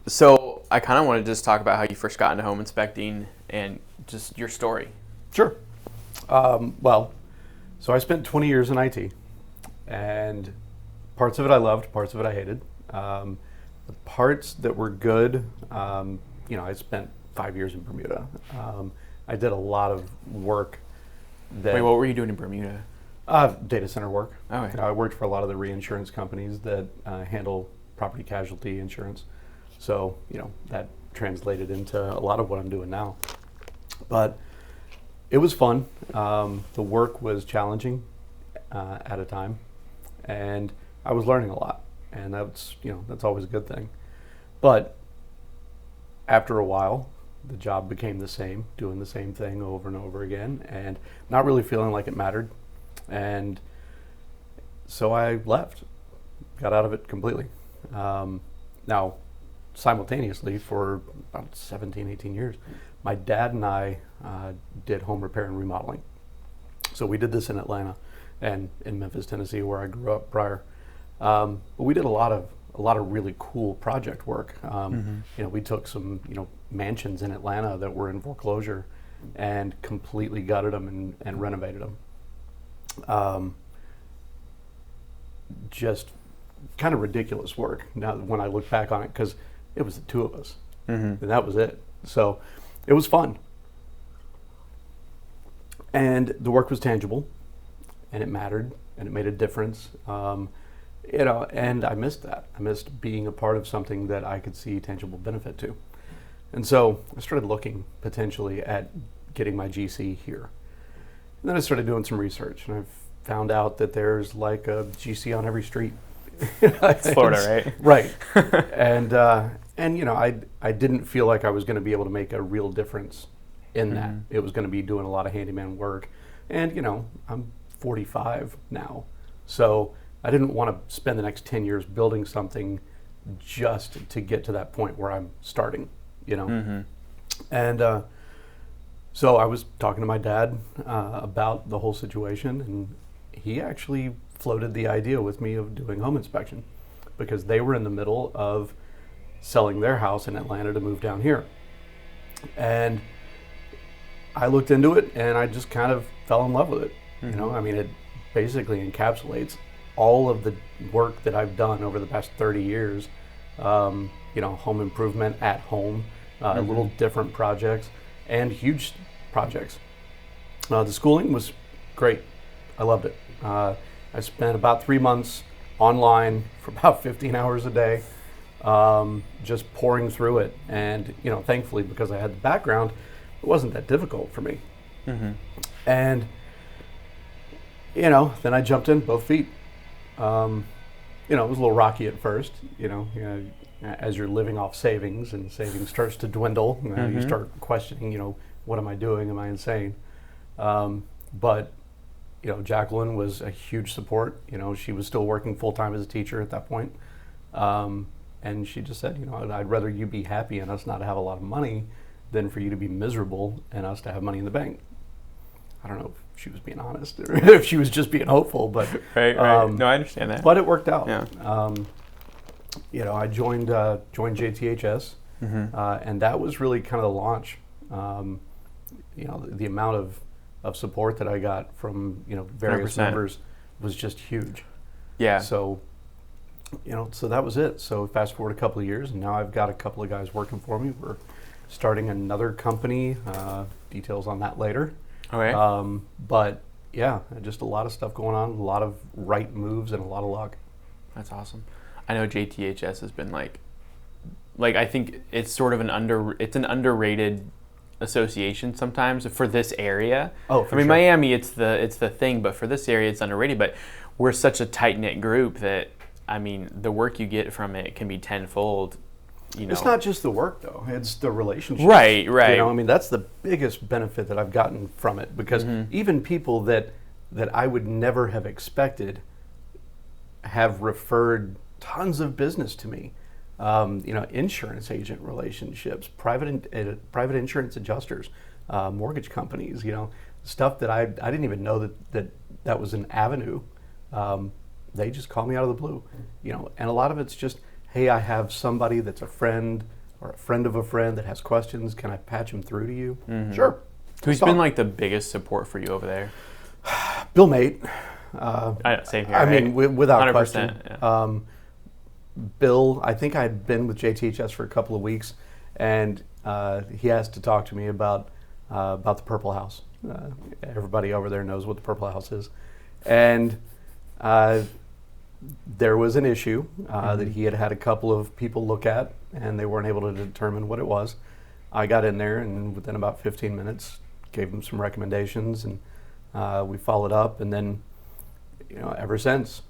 So I kind of want to just talk about how you first got into home inspecting and just your story. Sure. So I spent 20 years in IT, and parts of it I loved, parts of it I hated. The parts that were good, I spent 5 years in Bermuda. I did a lot of work that... Wait, what were you doing in Bermuda? Data center work. Okay. I worked for a lot of the reinsurance companies that handle property casualty insurance. So, that translated into a lot of what I'm doing now. But it was fun. The work was challenging at a time, and I was learning a lot, and that's always a good thing. But after a while, the job became the same, doing the same thing over and over again, and not really feeling like it mattered. And so I left, got out of it completely. Now, simultaneously, for about 17, 18 years, my dad and I did home repair and remodeling. So we did this in Atlanta and in Memphis, Tennessee, where I grew up prior. But we did a lot of really cool project work. We took some mansions in Atlanta that were in foreclosure and completely gutted them and renovated them. Just kind of ridiculous work now when I look back on it, because it was the two of us, and that was it. So it was fun, and the work was tangible, and it mattered, and it made a difference. And I missed that. I missed being a part of something that I could see tangible benefit to. And so I started looking potentially at getting my GC here. And then I started doing some research, and I found out that there's like a GC on every street. It's Florida, right? Right. And I didn't feel like I was going to be able to make a real difference in that. It was going to be doing a lot of handyman work. And, I'm 45 now. So I didn't want to spend the next 10 years building something just to get to that point where I'm starting, And so I was talking to my dad about the whole situation, and he actually floated the idea with me of doing home inspection, because they were in the middle of selling their house in Atlanta to move down here. And I looked into it, and I just kind of fell in love with it. It basically encapsulates all of the work that I've done over the past 30 years, home improvement at home, little different projects, and huge projects. The schooling was great. I loved it. I spent about 3 months online for about 15 hours a day, just pouring through it. And, thankfully, because I had the background, it wasn't that difficult for me. And, then I jumped in both feet. It was a little rocky at first, as you're living off savings and savings starts to dwindle, you start questioning, what am I doing? Am I insane? But Jacqueline was a huge support. She was still working full-time as a teacher at that point. And she just said, I'd rather you be happy and us not have a lot of money than for you to be miserable and us to have money in the bank. I don't know if she was being honest or if she was just being hopeful, but right. No, I understand that. But it worked out. Yeah. I joined JTHS, and that was really kind of the launch. The amount of support that I got from various 100%. members was just huge. Yeah. So so that was it. So fast forward a couple of years, and now I've got a couple of guys working for me. We're starting another company. Details on that later. Okay. But yeah, just a lot of stuff going on, a lot of right moves, and a lot of luck. That's awesome. I know JTHS has been like I think it's sort of an underrated association sometimes for this area. Oh, for I mean, sure. Miami, it's the thing, but for this area, it's underrated. But we're such a tight knit group that the work you get from it can be tenfold. It's not just the work though; it's the relationship. Right. That's the biggest benefit that I've gotten from it, because even people that I would never have expected have referred tons of business to me. Insurance agent relationships, private insurance adjusters, mortgage companies, stuff that I didn't even know that was an avenue. They just call me out of the blue, and a lot of it's just, hey, I have somebody that's a friend or a friend of a friend that has questions. Can I patch them through to you? Mm-hmm. Sure. Who's been like the biggest support for you over there? Bill Mate. Same here. I mean, without 100%, question. Yeah. Bill, I think I had been with JTHS for a couple of weeks, and he asked to talk to me about the Purple House. Everybody over there knows what the Purple House is. And there was an issue that he had a couple of people look at, and they weren't able to determine what it was. I got in there, and within about 15 minutes, gave him some recommendations, and we followed up. And then, ever since,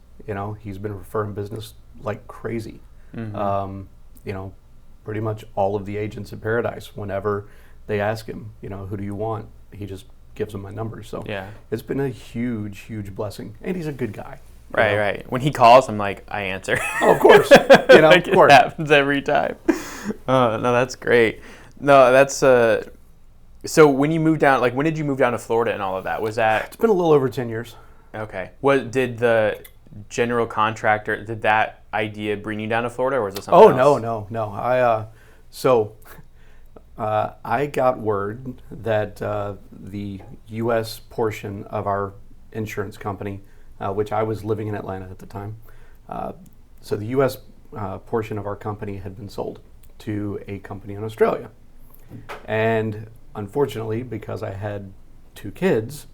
he's been referring business like crazy. Pretty much all of the agents in Paradise, whenever they ask him, who do you want, he just gives them my number. So it's been a huge, huge blessing. And he's a good guy. Right. When he calls, I'm like, I answer. Oh, of course. Like of course. It happens every time. No, that's great. No, that's so when you moved down, like when did you move down to Florida and all of that? Was that? It's been a little over 10 years. Okay. Did the general contractor, did that idea bring you down to Florida, or was it something else? No. I got word that the U.S. portion of our insurance company, which I was living in Atlanta at the time, so the U.S. Portion of our company had been sold to a company in Australia. And unfortunately, because I had 2 kids,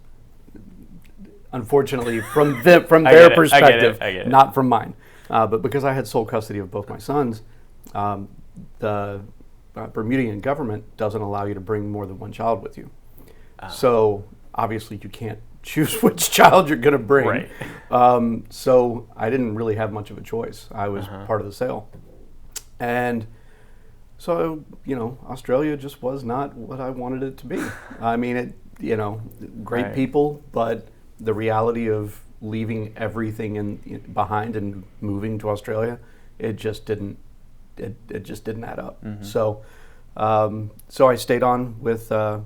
unfortunately from their perspective, I get it. Not from mine, but because I had sole custody of both my sons, the Bermudian government doesn't allow you to bring more than 1 child with you. So obviously you can't choose which child you're going to bring. Right. So I didn't really have much of a choice. I was part of the sale. And so, Australia just was not what I wanted it to be. I mean, great right. people, but the reality of leaving everything behind and moving to Australia, it just didn't add up. Mm-hmm. So I stayed on with the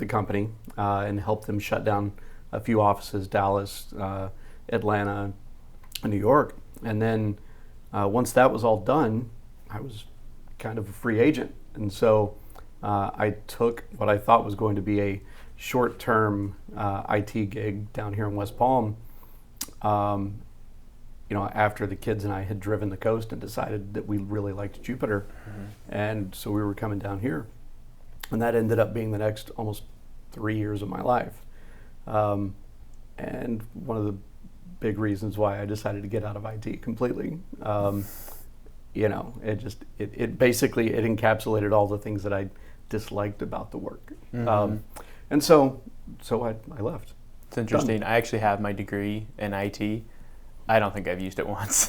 company and helped them shut down a few offices, Dallas, Atlanta, and New York. And then once that was all done, I was kind of a free agent. And so I took what I thought was going to be a short-term IT gig down here in West Palm, after the kids and I had driven the coast and decided that we really liked Jupiter. And so we were coming down here. And that ended up being the next almost 3 years of my life. And one of the big reasons why I decided to get out of IT completely. It basically encapsulated all the things that I disliked about the work. And so I left. It's interesting. Done. I actually have my degree in IT. I don't think I've used it once.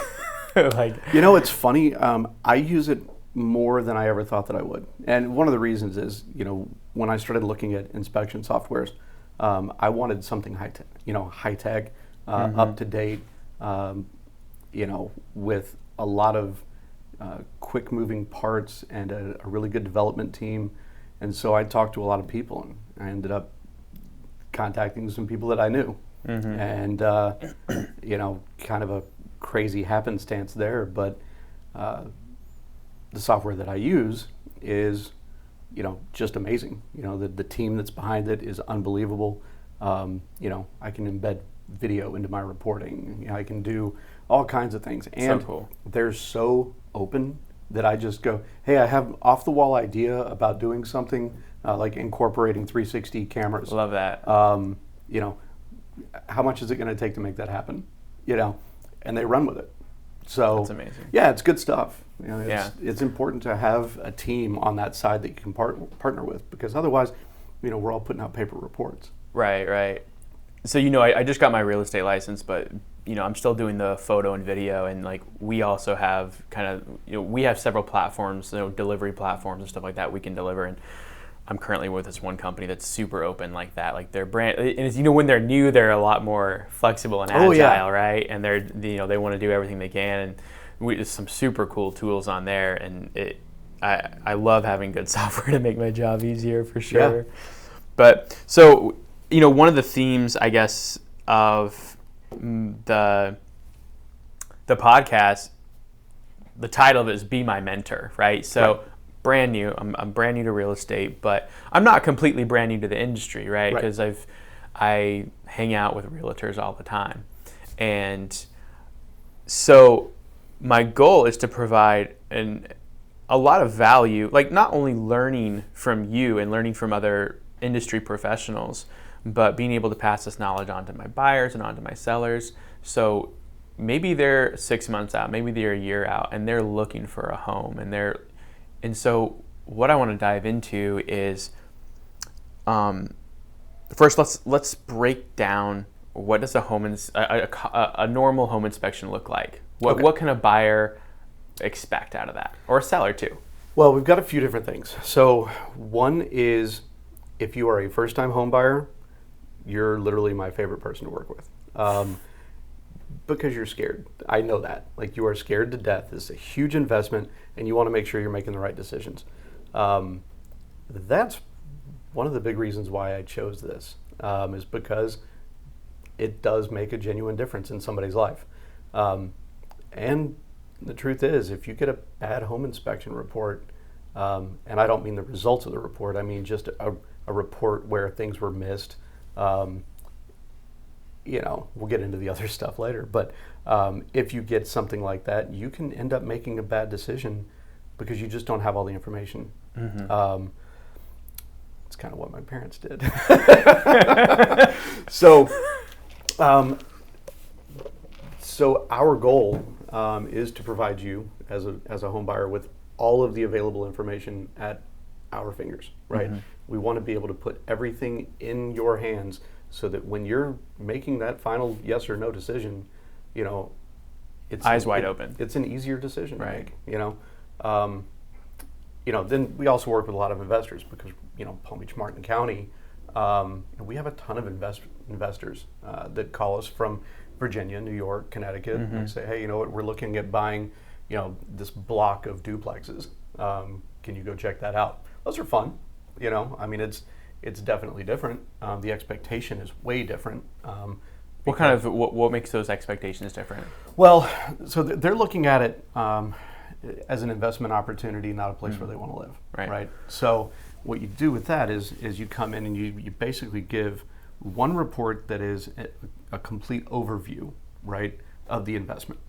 It's funny. I use it more than I ever thought that I would. And one of the reasons is, when I started looking at inspection softwares, I wanted something high tech, up to date, with a lot of quick moving parts and a really good development team. And so I talked to a lot of people, and I ended up contacting some people that I knew. And, kind of a crazy happenstance there, but the software that I use is, just amazing. The team that's behind it is unbelievable. I can embed video into my reporting. I can do all kinds of things. And so cool. They're so open that I just go, hey, I have off-the-wall idea about doing something like incorporating 360 cameras. Love that. How much is it going to take to make that happen? And they run with it. So that's amazing. Yeah, it's good stuff. It's important to have a team on that side that you can partner with, because otherwise, we're all putting out paper reports. Right. So I just got my real estate license, but I'm still doing the photo and video, and we also have we have several platforms, delivery platforms and stuff like that we can deliver. And I'm currently with this one company that's super open like that. Like their brand, and when they're new, they're a lot more flexible and agile, right? And they're they want to do everything they can, and there's some super cool tools on there. And I love having good software to make my job easier for sure. Yeah. But so one of the themes, I guess, of the podcast the title of it is Be My Mentor, right? So Right. brand new. I'm brand new to real estate, but I'm not completely brand new to the industry, right? Right. Because I hang out with realtors all the time. And so my goal is to provide a lot of value, like not only learning from you and learning from other industry professionals, but being able to pass this knowledge on to my buyers and on to my sellers. So maybe they're 6 months out, maybe they're a year out, and they're looking for a home. And so what I want to dive into is, first let's break down, what does a normal home inspection look like? What can a buyer expect out of that, or a seller too? Well, we've got a few different things. So one is, if you are a first-time home buyer, you're literally my favorite person to work with, because you're scared. I know that. Like, you are scared to death. It's a huge investment, and you want to make sure you're making the right decisions. That's one of the big reasons why I chose this, is because it does make a genuine difference in somebody's life. And the truth is, if you get a bad home inspection report, and I don't mean the results of the report, I mean just a report where things were missed. We'll get into the other stuff later, but if you get something like that, you can end up making a bad decision because you just don't have all the information. Mm-hmm. It's kind of what my parents did. So our goal is to provide you as a home buyer with all of the available information at our fingers, right? Mm-hmm. We want to be able to put everything in your hands so that when you're making that final yes or no decision, it's eyes wide open. It's an easier decision right. to make, Then we also work with a lot of investors because, Palm Beach, Martin County, we have a ton of investors that call us from Virginia, New York, Connecticut, mm-hmm. and say, hey, you know what, we're looking at buying, this block of duplexes. Can you go check that out? Those are fun. It's definitely different. The expectation is way different. What makes those expectations different? Well, so they're looking at it as an investment opportunity, not a place mm-hmm. where they want to live. Right. So what you do with that is you come in and you basically give one report that is a complete overview, right, of the investment.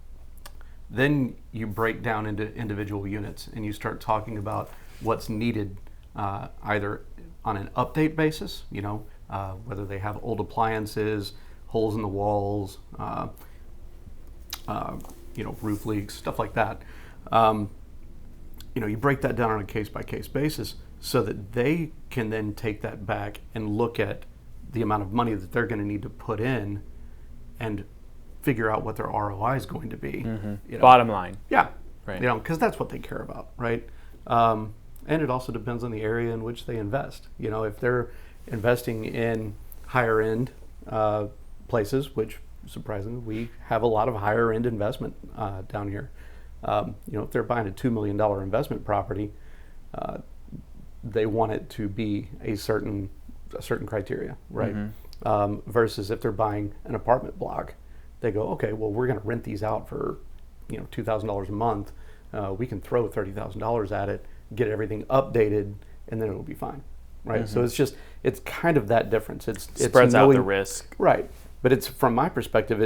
Then you break down into individual units and you start talking about what's needed, either on an update basis, whether they have old appliances, holes in the walls, roof leaks, stuff like that. You break that down on a case-by-case basis so that they can then take that back and look at the amount of money that they're going to need to put in and figure out what their ROI is going to be. Mm-hmm. Bottom line. Yeah. Right. Because that's what they care about, right? And it also depends on the area in which they invest. If they're investing in higher end places, which surprisingly we have a lot of higher end investment down here. If they're buying a $2 million investment property, they want it to be a certain criteria, right? Mm-hmm. Versus if they're buying an apartment block, they go, okay, well, we're going to rent these out for $2,000 a month. We can throw $30,000 at it, get everything updated, and then it'll be fine, right? Mm-hmm. So it's kind of that difference. It spreads out the risk, right? But it's, from my perspective,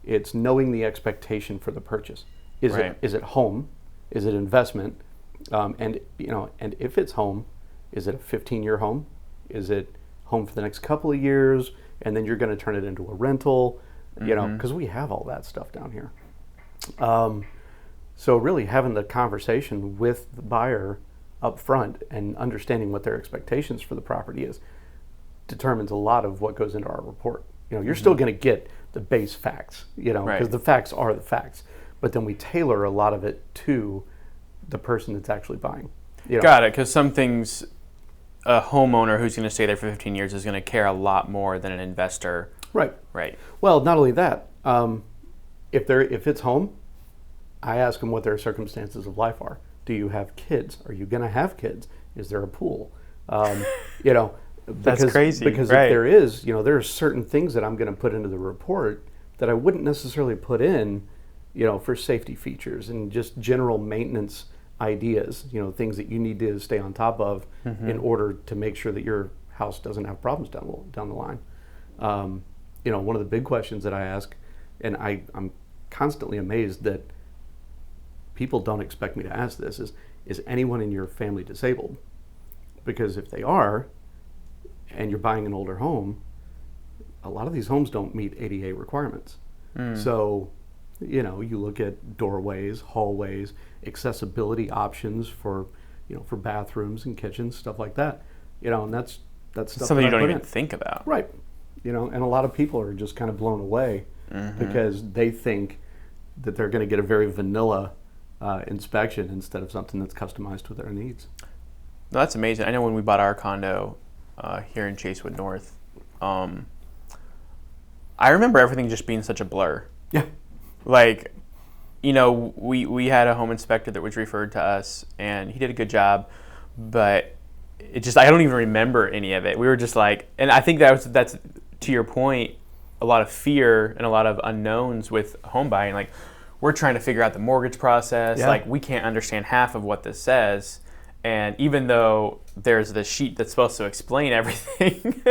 it's knowing the expectation for the purchase. Is it home? Is it investment? And if it's home, is it a 15-year home? Is it home for the next couple of years, and then you're going to turn it into a rental? Mm-hmm. Because we have all that stuff down here. So really having the conversation with the buyer up front and understanding what their expectations for the property is determines a lot of what goes into our report. You're mm-hmm. still going to get the base facts, because the facts are the facts. But then we tailor a lot of it to the person that's actually buying. Got it, because some things, a homeowner who's going to stay there for 15 years is going to care a lot more than an investor. Right. Well, not only that, if it's home, I ask them what their circumstances of life are. Do you have kids? Are you going to have kids? Is there a pool? That's crazy. Because if there is, there are certain things that I'm going to put into the report that I wouldn't necessarily put in for safety features and just general maintenance ideas, things that you need to stay on top of in order to make sure that your house doesn't have problems down the line. One of the big questions that I ask, and I'm constantly amazed that people don't expect me to ask this, is anyone in your family disabled? Because if they are, and you're buying an older home, a lot of these homes don't meet ADA requirements. So, you look at doorways, hallways, accessibility options for bathrooms and kitchens, stuff like that. And that's stuff something that you I don't put even in. think about. Right. And a lot of people are just kind of blown away because they think that they're going to get a very vanilla inspection instead of something that's customized to their needs. No, that's amazing. I know when we bought our condo here in Chasewood North, I remember everything just being such a blur. Yeah. Like, we had a home inspector that was referred to us, and he did a good job, but I don't even remember any of it. We were just like, and I think that's to your point, a lot of fear and a lot of unknowns with home buying. Like, we're trying to figure out the mortgage process. Yeah. Like, we can't understand half of what this says. And even though there's this sheet that's supposed to explain everything,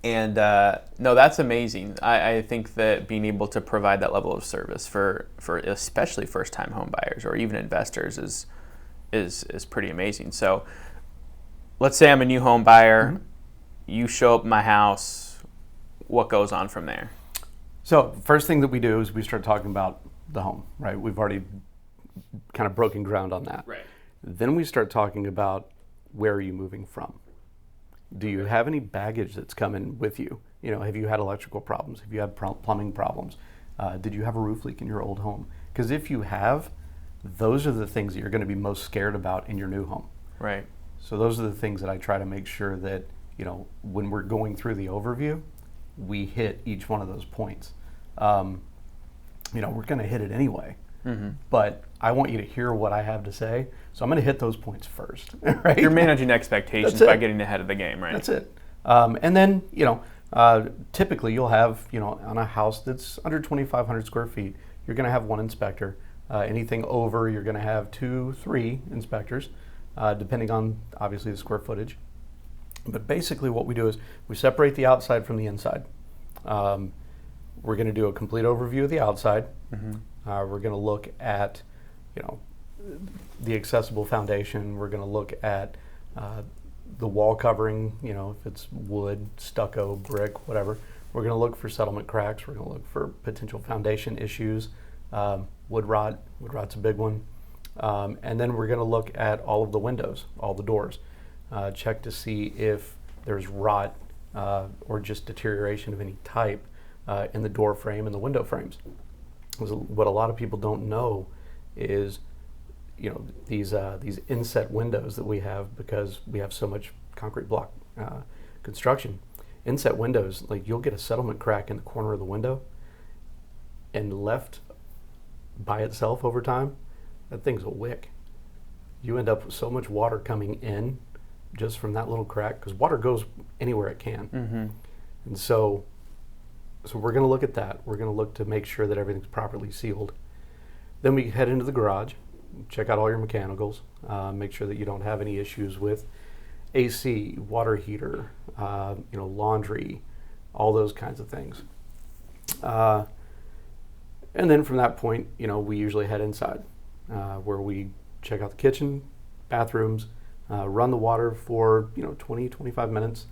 and no, that's amazing. I think that being able to provide that level of service for especially first-time home buyers or even investors is pretty amazing. So let's say I'm a new home buyer. You show up at my house. What goes on from there? So first thing that we do is we start talking about the home, right? We've already kind of broken ground on that. Right. Then we start talking about, where are you moving from? Do you have any baggage that's coming with you? Have you had electrical problems? Have you had plumbing problems? Did you have a roof leak in your old home? Because if you have, those are the things that you're going to be most scared about in your new home. Right. So those are the things that I try to make sure that, when we're going through the overview, we hit each one of those points. We're going to hit it anyway. But I want you to hear what I have to say, so I'm going to hit those points first. Right? You're managing expectations by getting ahead of the game, right? That's it. And then, typically you'll have, on a house that's under 2,500 square feet, you're going to have one inspector. Anything over, you're going to have 2, 3 inspectors, depending on, obviously, the square footage. But basically what we do is we separate the outside from the inside. We're going to do a complete overview of the outside. We're going to look at, the accessible foundation. We're going to look at the wall covering, if it's wood, stucco, brick, whatever. We're going to look for settlement cracks. We're going to look for potential foundation issues. Wood rot. Wood rot's a big one. And then we're going to look at all of the windows, all the doors. Check to see if there's rot or just deterioration of any type in the door frame and the window frames. What a lot of people don't know is, these inset windows that we have, because we have so much concrete block construction. Inset windows, like, you'll get a settlement crack in the corner of the window, and left by itself over time, that thing's a wick. You end up with so much water coming in just from that little crack, because water goes anywhere it can. And so we're going to look at that. We're going to look to make sure that everything's properly sealed. Then we head into the garage, check out all your mechanicals, make sure that you don't have any issues with AC, water heater, laundry, all those kinds of things. And then from that point, we usually head inside, where we check out the kitchen, bathrooms, run the water for 20, 25 minutes.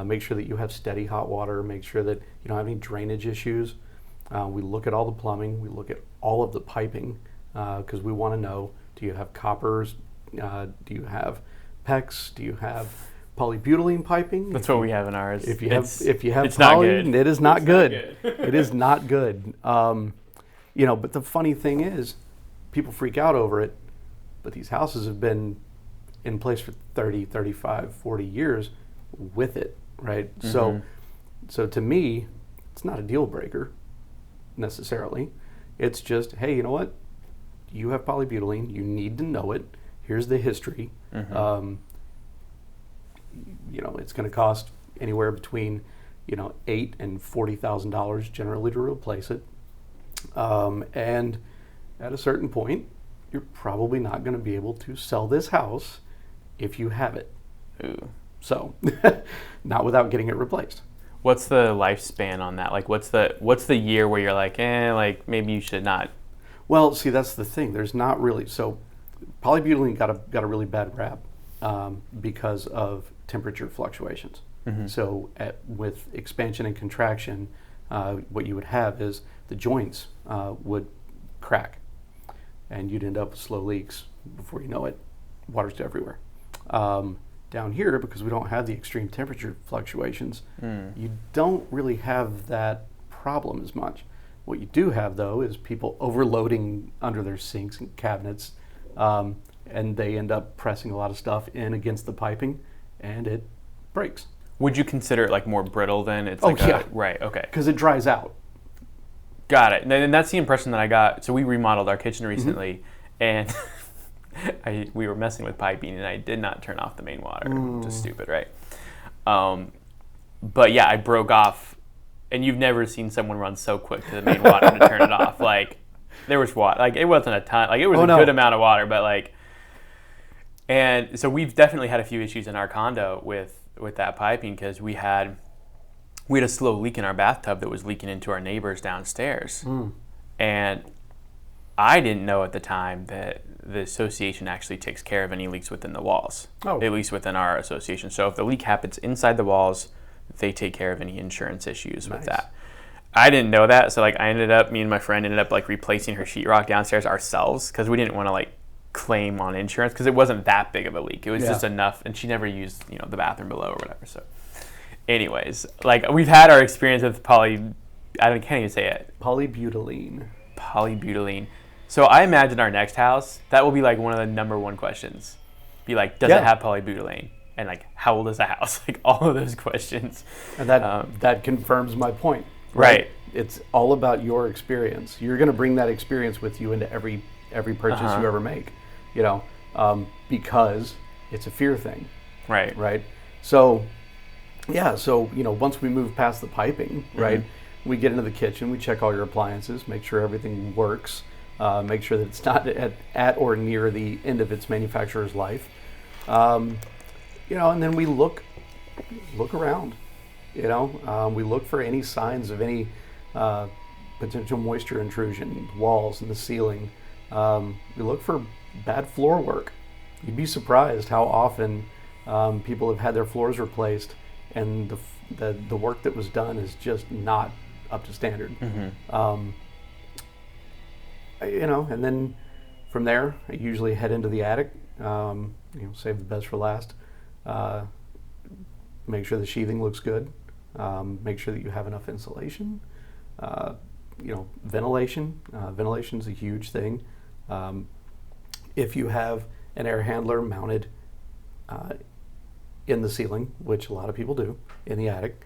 Make sure that you have steady hot water. Make sure that you don't have any drainage issues. We look at all the plumbing. We look at all of the piping, because we want to know, do you have coppers? Do you have PEX? Do you have polybutylene piping? That's what we have in ours. If you have it's poly, not good. it is not good. It is not good. But the funny thing is, people freak out over it, but these houses have been in place for 30, 35, 40 years with it, right? So to me, it's not a deal breaker necessarily. It's just, hey, you know what? You have polybutylene. You need to know it. Here's the history. It's going to cost anywhere between $8,000 and $40,000 generally to replace it. And at a certain point, you're probably not going to be able to sell this house if you have it. Ooh. So, not without getting it replaced. What's the lifespan on that? Like, what's the year where you're like, like maybe you should not? Well, see, that's the thing. There's not really. So, polybutylene got a really bad rap because of temperature fluctuations. Mm-hmm. So, with expansion and contraction, what you would have is the joints would crack, and you'd end up with slow leaks. Before you know it, water's everywhere. Down here, because we don't have the extreme temperature fluctuations, you don't really have that problem as much. What you do have, though, is people overloading under their sinks and cabinets, and they end up pressing a lot of stuff in against the piping, and it breaks. Would you consider it like more brittle then? It's right, okay. Because it dries out. Got it. And that's the impression that I got. So we remodeled our kitchen recently, and we were messing with piping, and I did not turn off the main water, which is stupid, right? But yeah, I broke off, and you've never seen someone run so quick to the main water to turn it off. Like, there was water. Like, it wasn't a ton. Like, it was good amount of water, but like, and so we've definitely had a few issues in our condo with that piping, because we had a slow leak in our bathtub that was leaking into our neighbors downstairs. And I didn't know at the time that the association actually takes care of any leaks within the walls, at least within our association. So if the leak happens inside the walls, they take care of any insurance issues with that. I didn't know that, so like me and my friend ended up like replacing her sheetrock downstairs ourselves, because we didn't want to like claim on insurance, because it wasn't that big of a leak. It was just enough, and she never used the bathroom below or whatever. So anyways, like, we've had our experience with can't even say it. Polybutylene. So I imagine our next house, that will be like one of the number one questions. Be like, does it have polybutylene? And like, how old is the house? Like, all of those questions. And that confirms my point. Right. It's all about your experience. You're going to bring that experience with you into every purchase you ever make, because it's a fear thing. Right. So, once we move past the piping, right, we get into the kitchen, we check all your appliances, make sure everything works, make sure that it's not at or near the end of its manufacturer's life, and then we look around, we look for any signs of any potential moisture intrusion, walls and the ceiling. We look for bad floor work. You'd be surprised how often people have had their floors replaced, and the work that was done is just not up to standard. And then from there, I usually head into the attic. Save the best for last. Make sure the sheathing looks good. Make sure that you have enough insulation. Ventilation. Ventilation is a huge thing. If you have an air handler mounted in the ceiling, which a lot of people do in the attic,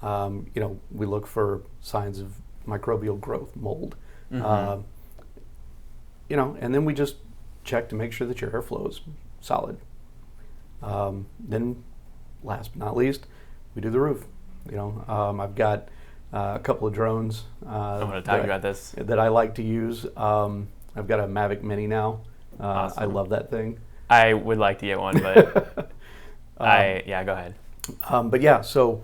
we look for signs of microbial growth, mold. And then we just check to make sure that your airflow is solid. Then, last but not least, we do the roof. I've got a couple of drones. I'm going to talk about this. That I like to use. I've got a Mavic Mini now. Awesome. I love that thing. I would like to get one, but go ahead. So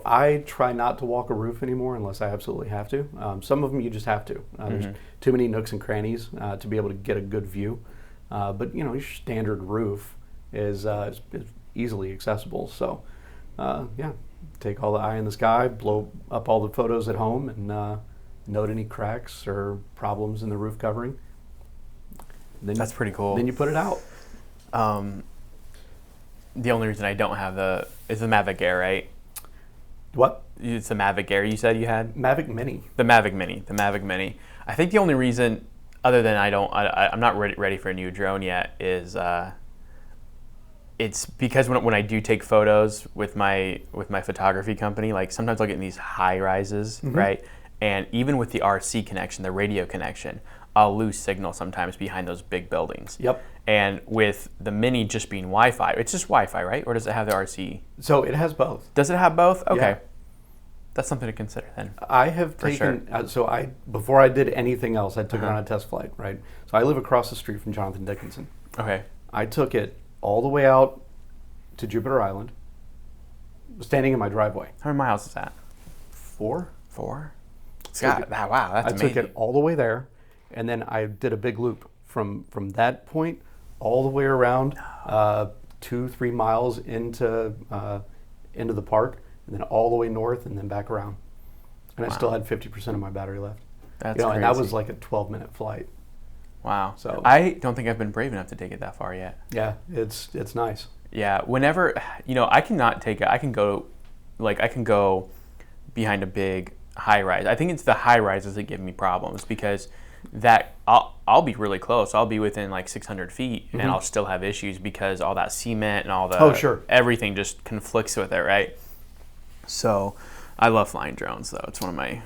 I try not to walk a roof anymore unless I absolutely have to. Some of them you just have to. There's too many nooks and crannies to be able to get a good view. But your standard roof is easily accessible. So take all the eye in the sky, blow up all the photos at home, and note any cracks or problems in the roof covering. That's pretty cool. Then you put it out. The only reason I don't have is the Mavic Air, right? What? It's the Mavic Air you said you had? Mavic Mini. The Mavic Mini. I think the only reason, other than I'm not ready for a new drone yet, is it's because when I do take photos with my photography company, like sometimes I'll get in these high rises, right? And even with the RC connection, the radio connection, I'll lose signal sometimes behind those big buildings. Yep. And with the Mini just being Wi-Fi, it's just Wi-Fi, right? Or does it have the RC? So it has both. Does it have both? Okay. That's something to consider then. I have For taken, before I did anything else, I took it on a test flight, right? So I live across the street from Jonathan Dickinson. Okay. I took it all the way out to Jupiter Island, standing in my driveway. How many miles is that? 4? 4? God, wow, that's amazing. I took it all the way there, and then I did a big loop from that point all the way around 2-3 miles into the park, and then all the way north, and then back around. And I still had 50% of my battery left. That's crazy. And that was like a 12-minute flight. Wow. So I don't think I've been brave enough to take it that far yet. Yeah, it's nice. Yeah, whenever, I cannot take it. I can go behind a big high rise. I think it's the high rises that give me problems because that I'll be really close. I'll be within like 600 feet and I'll still have issues because all that cement and all the everything just conflicts with it, right? So I love flying drones though. It's one of my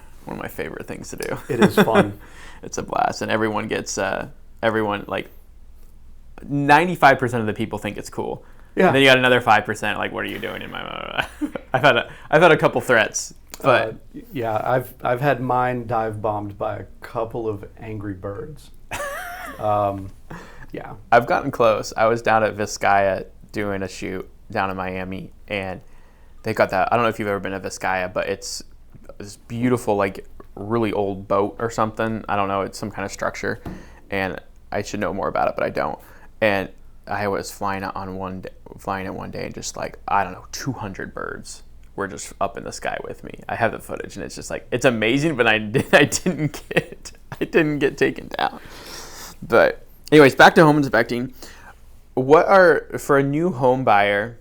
favorite things to do. It is fun. It's a blast, and everyone gets like 95% of the people think it's cool. Yeah. And then you got another 5% like, what are you doing in my? I've had a couple threats, but I've had mine dive bombed by a couple of angry birds. I've gotten close. I was down at Vizcaya doing a shoot down in Miami, and they got that. I don't know if you've ever been to Vizcaya, but it's this beautiful, like really old boat or something. I don't know. It's some kind of structure, and I should know more about it, but I don't. And I was flying it one day, and just like, I don't know, 200 birds were just up in the sky with me. I have the footage, and it's just like, it's amazing, but I didn't get taken down. But anyways, back to home inspecting. What are, for a new home buyer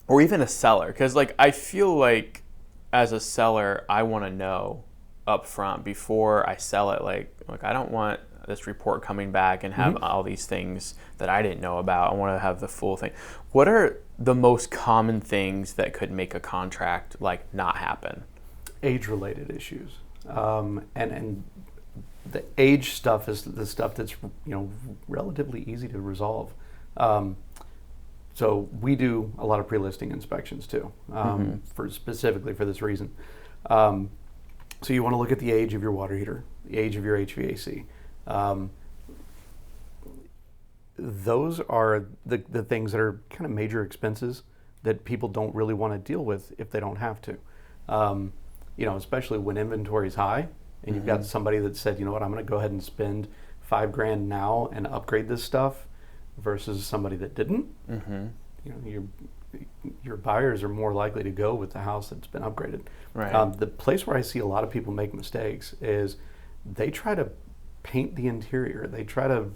or even a seller, because like I feel like as a seller, I want to know up front before I sell it, like I don't want this report coming back and have all these things that I didn't know about. I want to have the full thing. What are the most common things that could make a contract like not happen? Age-related issues, and the age stuff is the stuff that's relatively easy to resolve. So we do a lot of pre-listing inspections too, specifically for this reason. So you want to look at the age of your water heater, the age of your HVAC. Those are the things that are kind of major expenses that people don't really want to deal with if they don't have to. Especially when inventory is high and you've got somebody that said, you know what, I'm going to go ahead and spend $5,000 now and upgrade this stuff, versus somebody that didn't. Your buyers are more likely to go with the house that's been upgraded. Right. The place where I see a lot of people make mistakes is they try to paint the interior. They try to,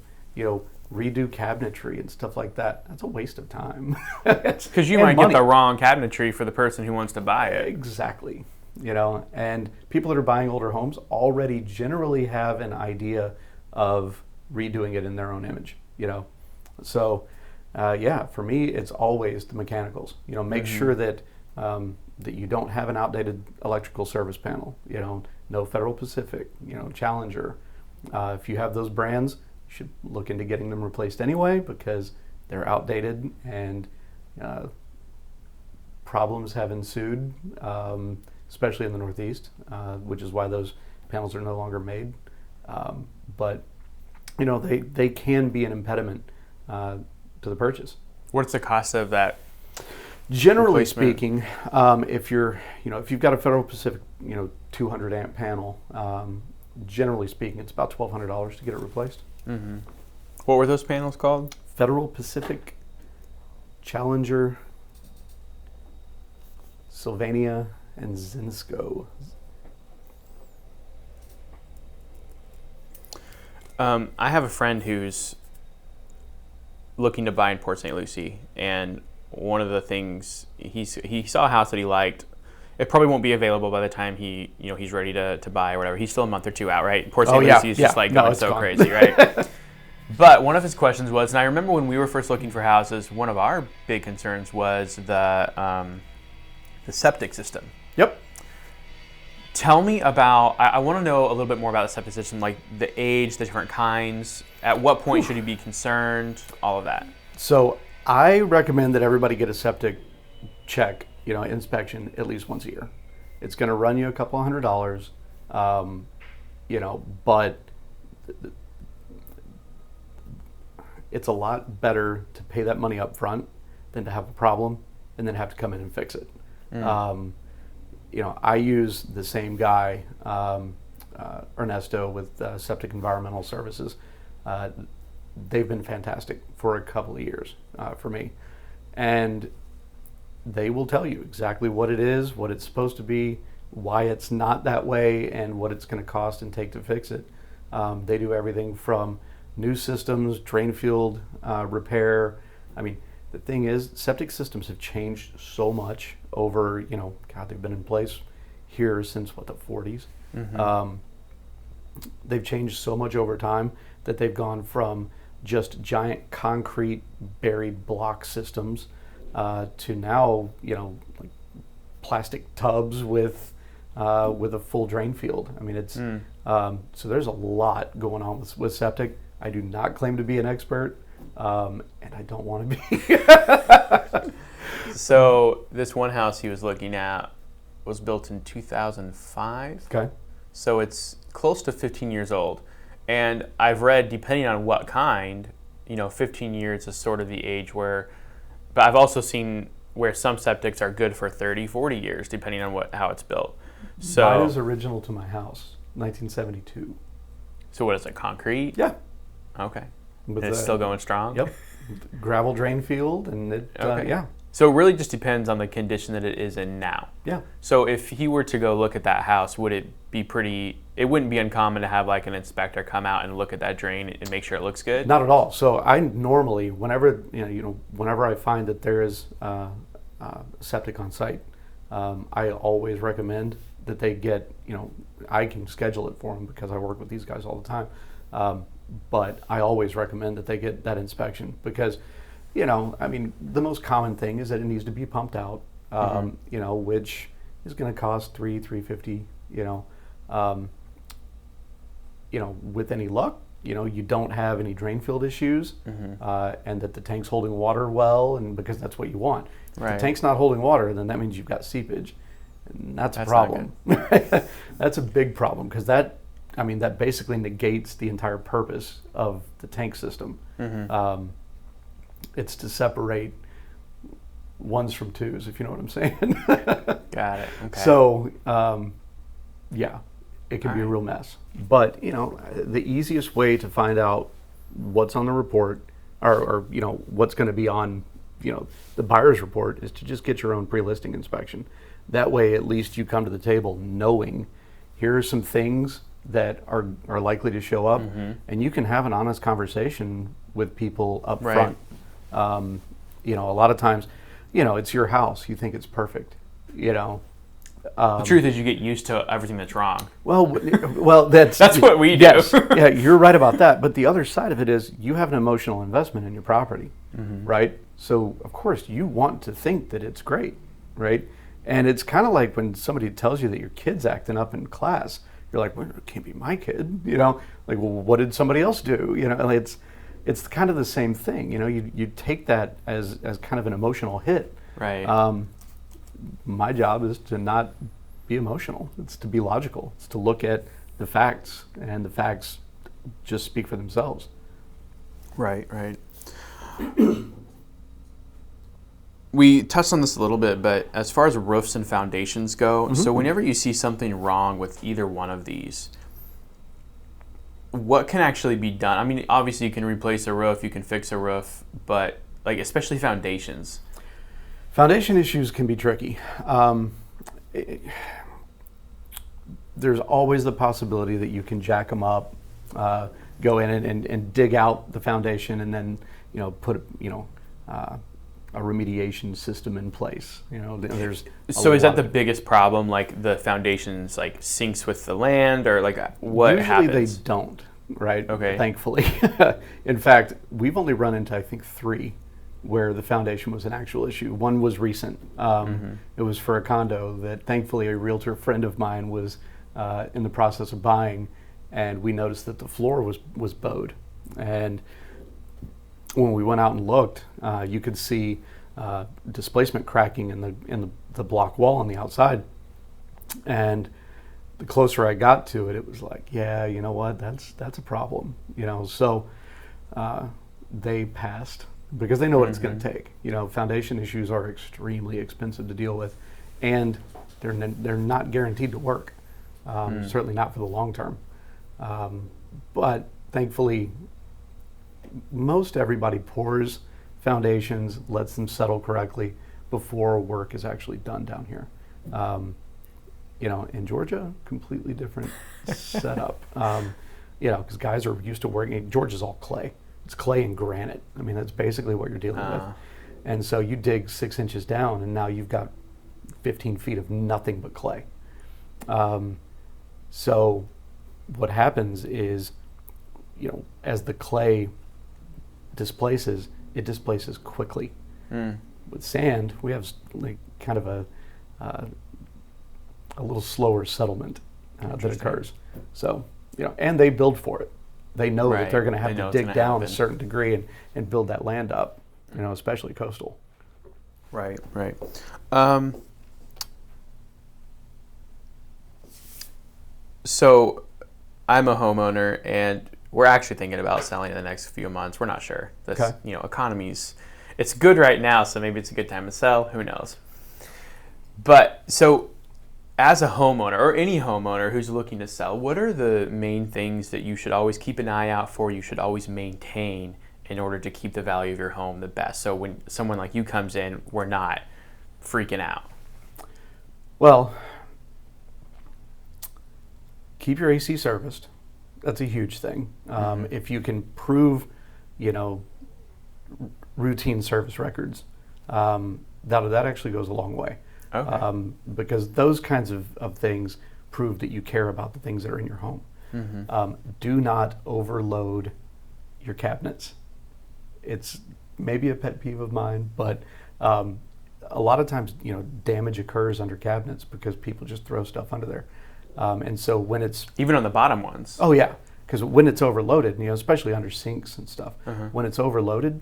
redo cabinetry and stuff like that. That's a waste of time. Because you might get the wrong cabinetry for the person who wants to buy it. Exactly. And people that are buying older homes already generally have an idea of redoing it in their own image, So, for me, it's always the mechanicals. Make sure that that you don't have an outdated electrical service panel. No Federal Pacific, Challenger. If you have those brands, you should look into getting them replaced anyway, because they're outdated and problems have ensued, especially in the Northeast, which is why those panels are no longer made. But they can be an impediment to the purchase. What's the cost of that? Generally speaking, if you've got a Federal Pacific 200 amp panel, generally speaking, it's about $1,200 to get it replaced. What were those panels called? Federal Pacific, Challenger, Sylvania, and Zinsco. I have a friend who's looking to buy in Port St. Lucie, and one of the things he saw a house that he liked. It probably won't be available by the time he's ready to buy or whatever. He's still a month or two out, right? Port St. Lucie is just going so gone. Crazy, right? But one of his questions was, and I remember when we were first looking for houses, one of our big concerns was the septic system. Yep. Tell me about, I want to know a little bit more about the septic system, like the age, the different kinds, at what point should you be concerned, all of that. So I recommend that everybody get a septic check, inspection at least once a year. It's going to run you a couple $100, but it's a lot better to pay that money up front than to have a problem and then have to come in and fix it. I use the same guy, Ernesto with Septic Environmental Services. They've been fantastic for a couple of years for me. And they will tell you exactly what it is, what it's supposed to be, why it's not that way, and what it's going to cost and take to fix it. They do everything from new systems, drain field repair. I mean, the thing is, septic systems have changed so much over, they've been in place here since, the 40s. They've changed so much over time that they've gone from just giant concrete buried block systems to now, like plastic tubs with a full drain field. I mean, it's so there's a lot going on with septic. I do not claim to be an expert, and I don't want to be. So this one house he was looking at was built in 2005. Okay. So it's close to 15 years old. And I've read, depending on what kind, 15 years is sort of the age where, but I've also seen where some septics are good for 30, 40 years, depending on how it's built. So mine is original to my house, 1972. So what is it, concrete? Yeah. Okay. And it's still going strong? Yep. Gravel drain field, and okay. Yeah. So it really just depends on the condition that it is in now. Yeah. So if he were to go look at that house, would it be it wouldn't be uncommon to have like an inspector come out and look at that drain and make sure it looks good? Not at all. So I normally, whenever I find that there is septic on site, I always recommend that they get, I can schedule it for them because I work with these guys all the time. But I always recommend that they get that inspection because, the most common thing is that it needs to be pumped out, which is going to cost $350, with any luck, you don't have any drain field issues, and that the tank's holding water well, and because that's what you want. If the tank's not holding water, then that means you've got seepage, and that's a problem. That's a big problem because that basically negates the entire purpose of the tank system. It's to separate ones from twos, if you know what I'm saying. Got it. Okay. So, it can be a real mess. But, the easiest way to find out what's on the report or what's going to be on, the buyer's report is to just get your own pre-listing inspection. That way, at least you come to the table knowing here are some things that are likely to show up, and you can have an honest conversation with people up front. A lot of times, it's your house. You think it's perfect, the truth is you get used to everything that's wrong. Well, that's what we do. Yes, yeah, you're right about that. But the other side of it is you have an emotional investment in your property, right? So, of course, you want to think that it's great, right? And it's kind of like when somebody tells you that your kid's acting up in class. You're like, well, it can't be my kid, like, well, what did somebody else do? It's kind of the same thing. You take that as kind of an emotional hit. Right. My job is to not be emotional. It's to be logical. It's to look at the facts, and the facts just speak for themselves. Right. We touched on this a little bit, but as far as roofs and foundations go, so whenever you see something wrong with either one of these, what can actually be done? I mean, obviously you can replace a roof, you can fix a roof, but especially foundations. Foundation issues can be tricky. There's always the possibility that you can jack them up, go in and dig out the foundation, and then put a remediation system in place. There's is that the biggest problem? Like the foundations sinks with the land, or what happens? Usually they don't, right? Okay. Thankfully, in fact, we've only run into I think 3 where the foundation was an actual issue. One was recent. It was for a condo that thankfully a realtor friend of mine was in the process of buying, and we noticed that the floor was bowed. And when we went out and looked, you could see displacement cracking in the block wall on the outside. And the closer I got to it, it was like, yeah, you know what, that's a problem, So they passed because they know what it's going to take. Foundation issues are extremely expensive to deal with, and they're not guaranteed to work. Certainly not for the long term. But thankfully, most everybody pours foundations, lets them settle correctly before work is actually done down here. In Georgia, completely different setup. Because guys are used to working. Georgia's all clay. It's clay and granite. I mean, that's basically what you're dealing with. And so you dig 6 inches down, and now you've got 15 feet of nothing but clay. So what happens is, as the clay displaces, it displaces quickly. With sand, we have like kind of a little slower settlement that occurs. So, and they build for it. They know that they're going to have to dig down a certain degree and build that land up, especially coastal. Right. So I'm a homeowner, and we're actually thinking about selling in the next few months. We're not sure. This, economy's, it's good right now, so maybe it's a good time to sell. Who knows? But so as a homeowner or any homeowner who's looking to sell, what are the main things that you should always keep an eye out for, you should always maintain in order to keep the value of your home the best? So when someone like you comes in, we're not freaking out. Well, keep your AC serviced. That's a huge thing. If you can prove, routine service records, that actually goes a long way. Okay. Because those kinds of things prove that you care about the things that are in your home. Do not overload your cabinets. It's maybe a pet peeve of mine, but a lot of times, damage occurs under cabinets because people just throw stuff under there. And so when it's... Even on the bottom ones. Oh, yeah. Because when it's overloaded, especially under sinks and stuff, when it's overloaded,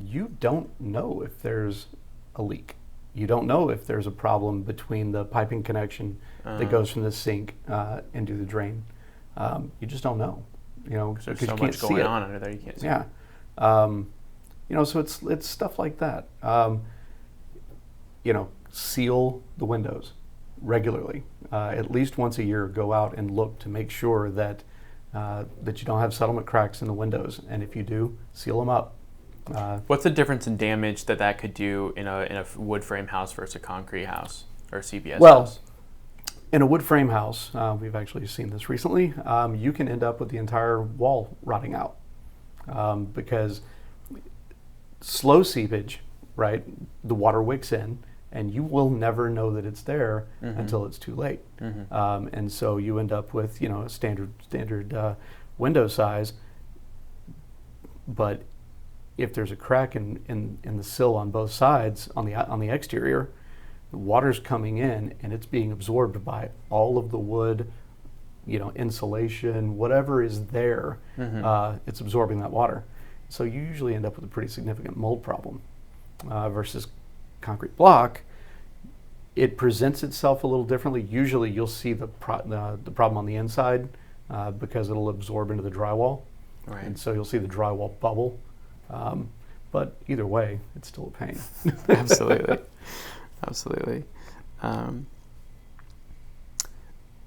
you don't know if there's a leak. You don't know if there's a problem between the piping connection that goes from the sink into the drain. You just don't know. There's so much going on under there you can't see. Yeah. So it's stuff like that. Seal the windows regularly. At least once a year, go out and look to make sure that you don't have settlement cracks in the windows. And if you do, seal them up. What's the difference in damage that could do in a wood frame house versus a concrete house or CBS house? In a wood frame house, we've actually seen this recently, you can end up with the entire wall rotting out because slow seepage, right? The water wicks in, and you will never know that it's there until it's too late. And so you end up with a standard window size, but if there's a crack in the sill on both sides on the exterior, the water's coming in and it's being absorbed by all of the wood, insulation, whatever is there. It's absorbing that water. So you usually end up with a pretty significant mold problem. Versus concrete block, it presents itself a little differently. Usually you'll see the problem on the inside because it'll absorb into the drywall. Right. And so you'll see the drywall bubble. But either way, it's still a pain. Absolutely.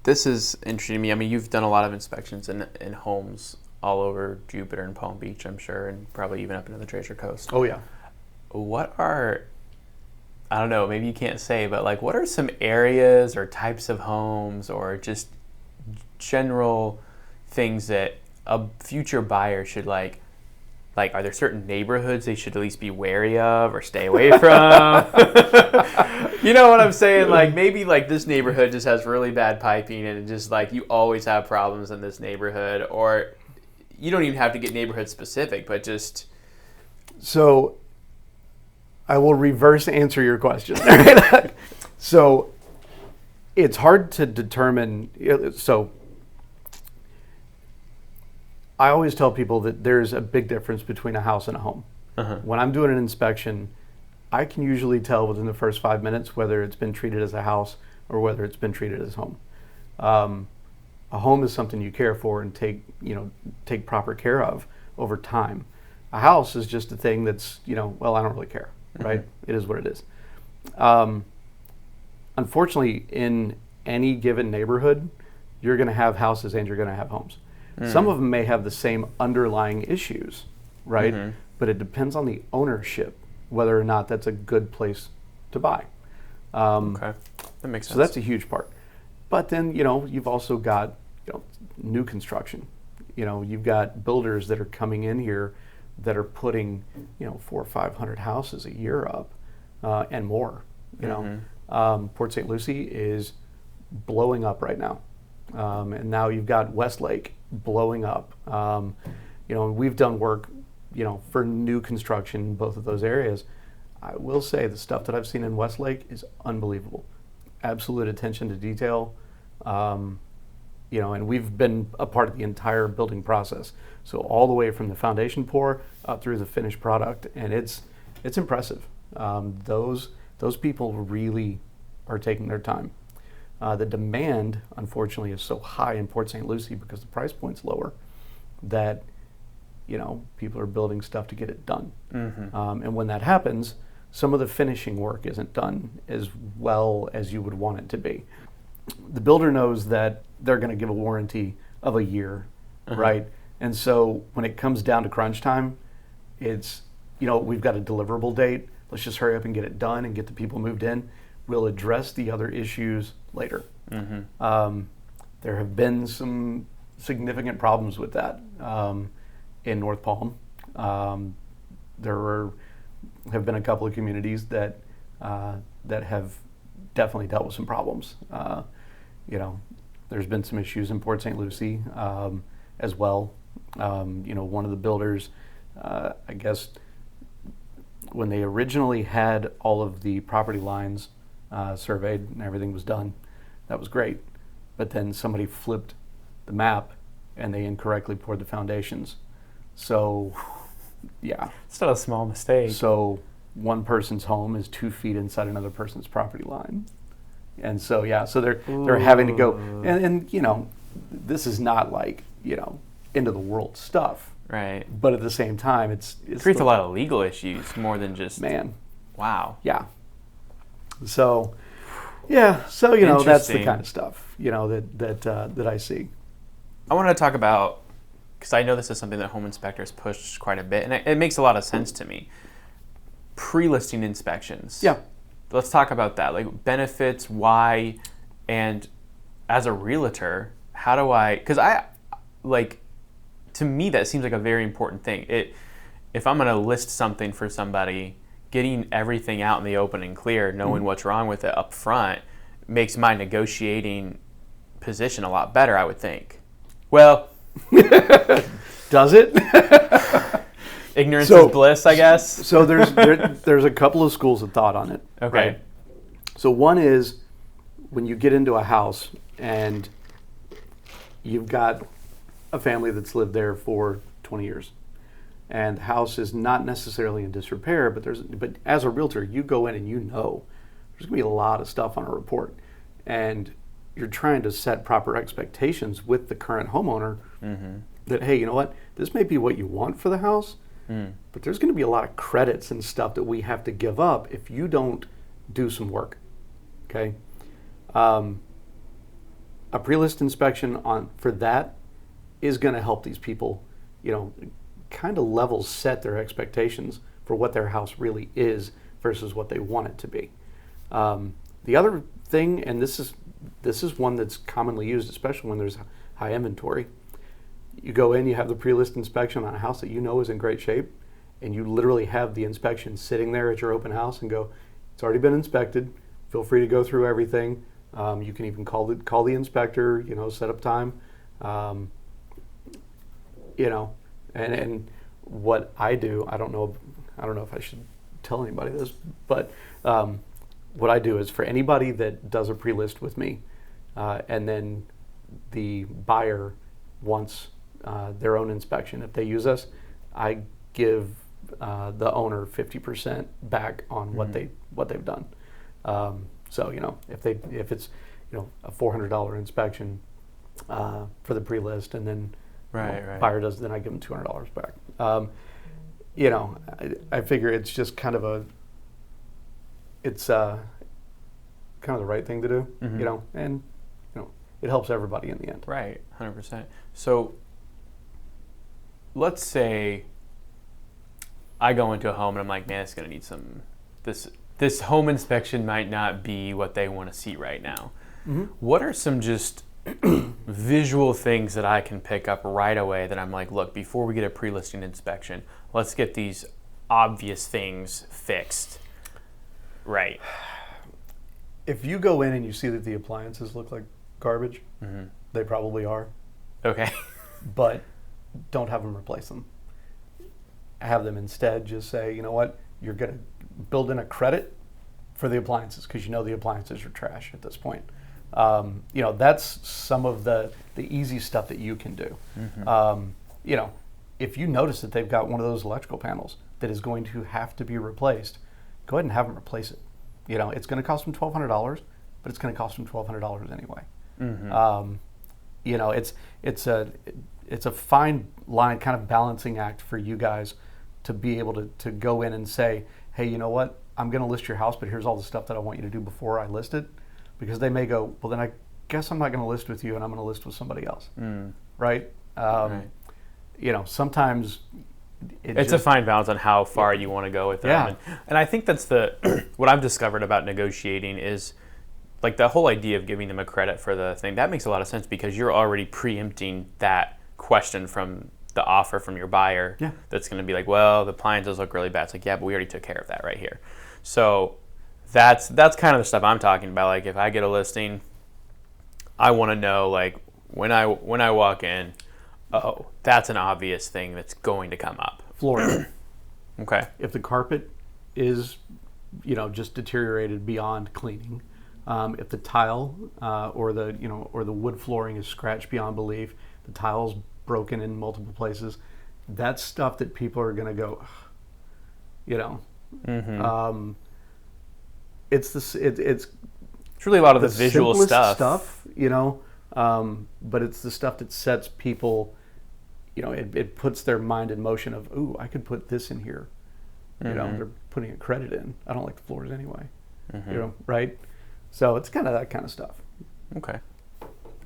This is interesting to me. I mean, you've done a lot of inspections in homes all over Jupiter and Palm Beach, I'm sure, and probably even up into the Treasure Coast. Oh, yeah. What are, I don't know, maybe you can't say, but like what are some areas or types of homes or just general things that a future buyer should like are there certain neighborhoods they should at least be wary of or stay away from? You know what I'm saying? Like maybe like this neighborhood just has really bad piping and just like you always have problems in this neighborhood, or you don't even have to get neighborhood specific, but just... So I will reverse answer your question. So it's hard to determine. So I always tell people that there's a big difference between a house and a home. When I'm doing an inspection, I can usually tell within the first 5 minutes whether it's been treated as a house or whether it's been treated as home. A home is something you care for and take proper care of over time. A house is just a thing that's, well, I don't really care, right? It is what it is. Unfortunately, in any given neighborhood, you're going to have houses and you're going to have homes. Some of them may have the same underlying issues, right? But it depends on the ownership, whether or not that's a good place to buy. Okay, that makes sense. So that's a huge part. But then, you've also got, new construction. You've got builders that are coming in here that are putting, 400 or 500 houses a year up and more. Port St. Lucie is blowing up right now. And now you've got Westlake blowing up. We've done work, for new construction in both of those areas. I will say the stuff that I've seen in Westlake is unbelievable. Absolute attention to detail. And we've been a part of the entire building process. So all the way from the foundation pour up through the finished product, and it's impressive. Those people really are taking their time. The demand, unfortunately, is so high in Port St. Lucie because the price point's lower that, people are building stuff to get it done. And when that happens, some of the finishing work isn't done as well as you would want it to be. The builder knows that they're going to give a warranty of a year, right? And so when it comes down to crunch time, it's, we've got a deliverable date. Let's just hurry up and get it done and get the people moved in. We'll address the other issues later. There have been some significant problems with that in North Palm. There have been a couple of communities that have definitely dealt with some problems. There's been some issues in Port St. Lucie as well. One of the builders, I guess, when they originally had all of the property lines surveyed and everything was done, that was great. But then somebody flipped the map and they incorrectly poured the foundations. So, yeah. It's not a small mistake. So one person's home is 2 feet inside another person's property line. And so, yeah, so they're having to go, and this is not like, end of the world stuff. Right. But at the same time, it creates a lot of legal issues more than just... Man. Wow. Yeah. So, that's the kind of stuff, that I see. I wanted to talk about, because I know this is something that home inspectors push quite a bit, and it makes a lot of sense to me. Pre-listing inspections. Yeah. Let's talk about that, like benefits, why, and as a realtor, how do I, because to me that seems like a very important thing. If I'm going to list something for somebody, getting everything out in the open and clear, knowing what's wrong with it up front, makes my negotiating position a lot better, I would think. Well, does it? Ignorance is bliss, I guess. So there's a couple of schools of thought on it. Okay. Right? So one is when you get into a house and you've got a family that's lived there for 20 years, and the house is not necessarily in disrepair, but as a realtor, you go in and there's going to be a lot of stuff on a report, and you're trying to set proper expectations with the current homeowner that, hey, you know what, this may be what you want for the house, but there's going to be a lot of credits and stuff that we have to give up if you don't do some work. Okay, a pre-list inspection for that is going to help these people, kind of level set their expectations for what their house really is versus what they want it to be. The other thing, and this is one that's commonly used, especially when there's high inventory. You go in, you have the pre-list inspection on a house that is in great shape, and you literally have the inspection sitting there at your open house and go, it's already been inspected. Feel free to go through everything. You can even call the inspector, set up time. And what I do, I don't know if I should tell anybody this, but what I do is for anybody that does a pre-list with me, and then the buyer wants their own inspection, if they use us, I give the owner 50% back on what they've done. So, if it's, a $400 inspection for the pre-list, and then right. buyer does, then I give them $200 back. I figure it's just kind of kind of the right thing to do, and it helps everybody in the end. Right, 100%. So let's say I go into a home and I'm like, man, it's going to need this home inspection might not be what they want to see right now. Mm-hmm. What are some just visual things that I can pick up right away that I'm like, look, before we get a pre-listing inspection, let's get these obvious things fixed right? If you go in and you see that the appliances look like garbage, they probably are. Okay. But don't have them replace them. Have them instead just say, you know what, you're going to build in a credit for the appliances because the appliances are trash at this point. That's some of the easy stuff that you can do. If you notice that they've got one of those electrical panels that is going to have to be replaced, go ahead and have them replace it. It's going to cost them $1,200, but it's going to cost them $1,200 anyway. It's a fine line, kind of balancing act for you guys to be able to go in and say, hey, you know what? I'm going to list your house, but here's all the stuff that I want you to do before I list it. Because they may go, well, then I guess I'm not going to list with you and I'm going to list with somebody else. Right? Right. Sometimes it's a fine balance on how far you want to go with them. Yeah. And I think that's what I've discovered about negotiating is like the whole idea of giving them a credit for the thing. That makes a lot of sense because you're already preempting that question from the offer from your buyer. Yeah. That's going to be like, well, the appliances look really bad. It's like, yeah, but we already took care of that right here. So that's kind of the stuff I'm talking about. Like if I get a listing, I want to know like when I walk in, oh, that's an obvious thing that's going to come up. Flooring. Okay. If the carpet is, just deteriorated beyond cleaning, if the tile or the wood flooring is scratched beyond belief, the tile's broken in multiple places, that's stuff that people are going to go, it's really a lot of the visual stuff, but it's the stuff that sets people, it puts their mind in motion of, ooh, I could put this in here. They're putting a credit in. I don't like the floors anyway. Right? So it's kind of that kind of stuff. Okay.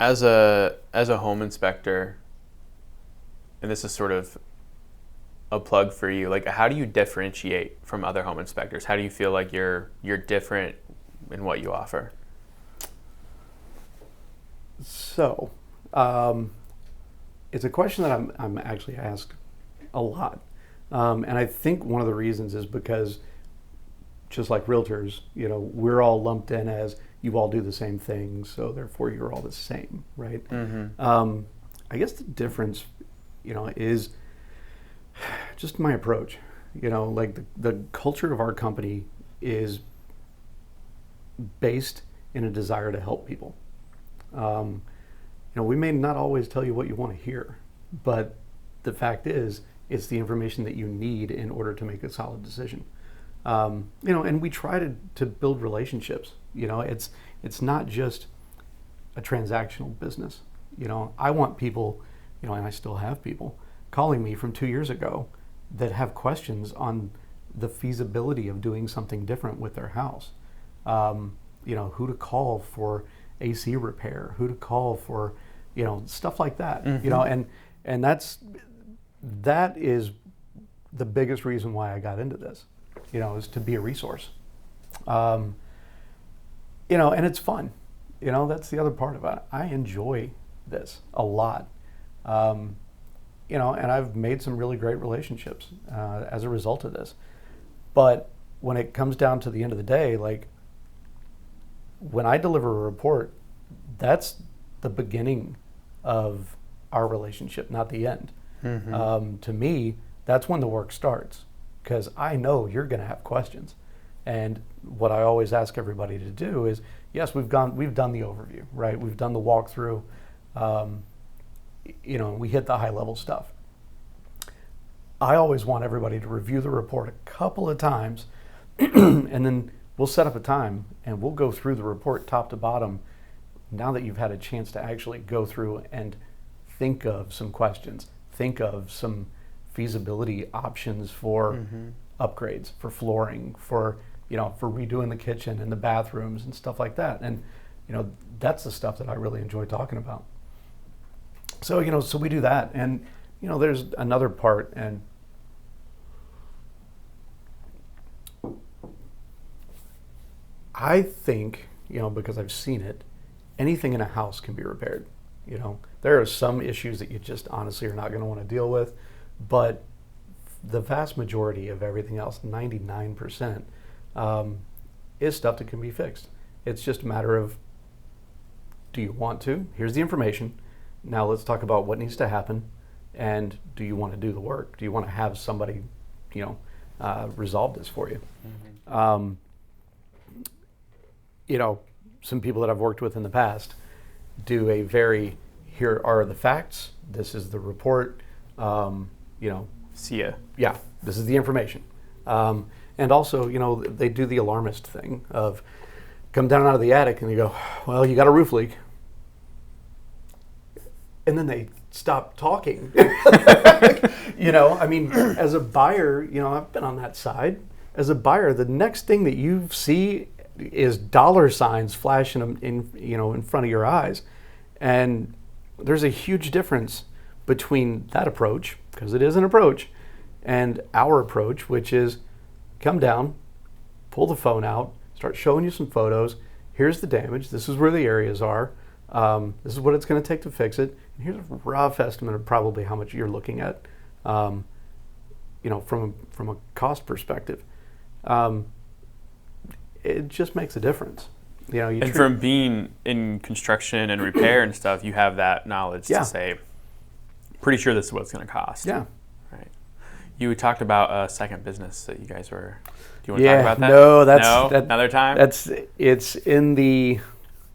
As a home inspector, and this is sort of a plug for you, like how do you differentiate from other home inspectors? How do you feel like you're different in what you offer? So, it's a question that I'm actually asked a lot. And I think one of the reasons is because just like realtors, we're all lumped in as you all do the same thing, so therefore you're all the same, right? I guess the difference, is just my approach. Like the culture of our company is based in a desire to help people. We may not always tell you what you want to hear, but the fact is, it's the information that you need in order to make a solid decision. And we try to build relationships. It's not just a transactional business. I want people, and I still have people calling me from 2 years ago that have questions on the feasibility of doing something different with their house. Who to call for AC repair, who to call for, stuff like that. And that is the biggest reason why I got into this, is to be a resource. And it's fun. That's the other part about it. I enjoy this a lot. And I've made some really great relationships as a result of this. But when it comes down to the end of the day, like when I deliver a report, that's the beginning of our relationship, not the end. To me, that's when the work starts because I know you're going to have questions. And what I always ask everybody to do is, yes, we've done the overview, right? We've done the walkthrough, we hit the high level stuff. I always want everybody to review the report a couple of times and then we'll set up a time and we'll go through the report top to bottom now that you've had a chance to actually go through and think of some questions, think of some feasibility options for upgrades, for flooring, for for redoing the kitchen and the bathrooms and stuff like that. And that's the stuff that I really enjoy talking about. So so we do that, and there's another part, and I think because I've seen it, anything in a house can be repaired. There are some issues that you just honestly are not going to want to deal with, but the vast majority of everything else, 99%, is stuff that can be fixed. It's just a matter of, do you want to? Here's the information. Now let's talk about what needs to happen, and do you want to do the work? Do you want to have somebody, resolve this for you? Some people that I've worked with in the past do a very, here are the facts, this is the report, See ya. Yeah, this is the information. And also, they do the alarmist thing of come down out of the attic and they go, well, you got a roof leak. And then they stop talking. As a buyer, I've been on that side. As a buyer, the next thing that you see is dollar signs flashing in front of your eyes. And there's a huge difference between that approach, because it is an approach, and our approach, which is come down, pull the phone out, start showing you some photos. Here's the damage. This is where the areas are. This is what it's going to take to fix it. And here's a rough estimate of probably how much you're looking at, from a cost perspective. It just makes a difference. And from being in construction and repair and stuff, you have that knowledge to say, pretty sure this is what it's going to cost. Yeah. Right. You talked about a second business that you guys were. Do you want to talk about that? No, that's another time. It's in the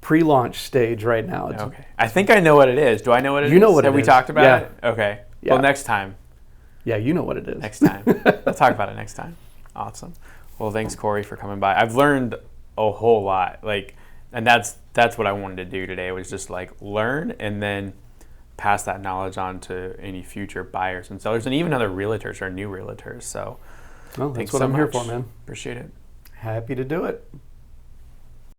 pre-launch stage right now. Okay. I think I know what it is. Do I know what it is? You know what it is. Have we talked about it? Okay. Yeah. Well, next time. Yeah, you know what it is. Next time. We'll talk about it next time. Awesome. Well, thanks, Corey, for coming by. I've learned a whole lot. And that's what I wanted to do today, was just learn and then pass that knowledge on to any future buyers and sellers and even other realtors or new realtors. So well, that's thanks what so I'm much. here for, man. Appreciate it. Happy to do it.